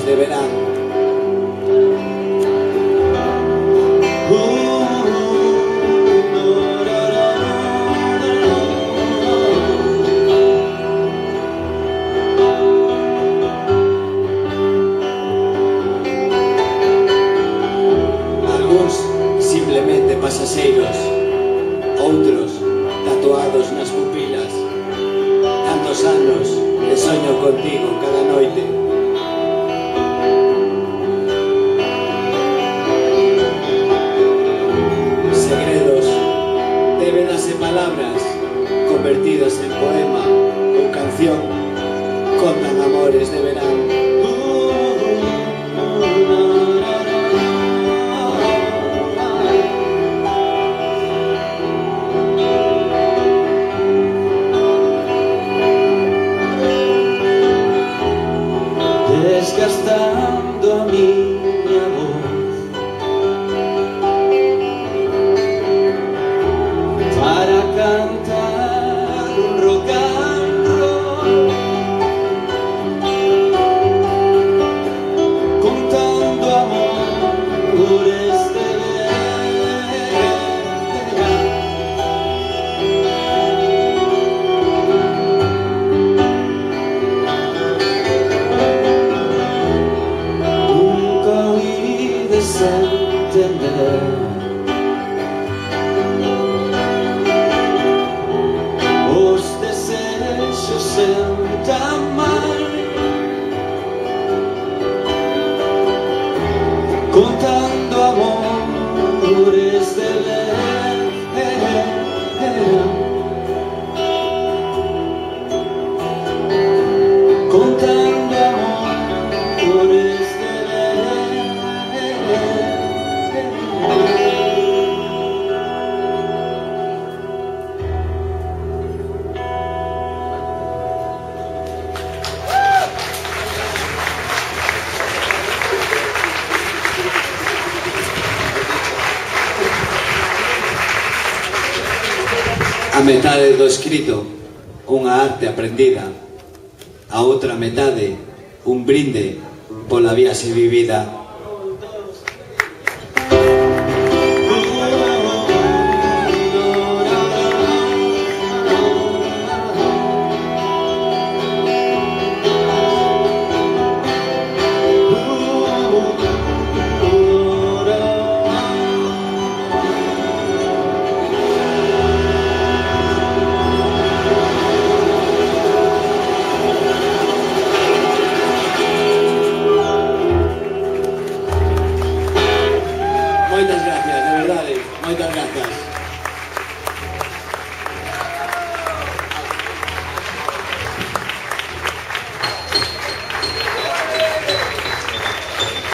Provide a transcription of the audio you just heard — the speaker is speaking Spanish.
amores de verán. Simplemente pasaseiros, outros tatuados nas pupilas. Tantos anos de soño contigo cada noite. Segredos, débedas e palabras convertidas en poema ou canción, contan amores de verán. Desgastando a miña voz para cantar un rock and roll, contando amores de entender os desexos sentan mal, contando amores de verán, contando amores de A metade do escrito, unha arte aprendida. A outra metade, un brinde pola viaxe vivida. Moitas gracias, de verdade, moitas gracias.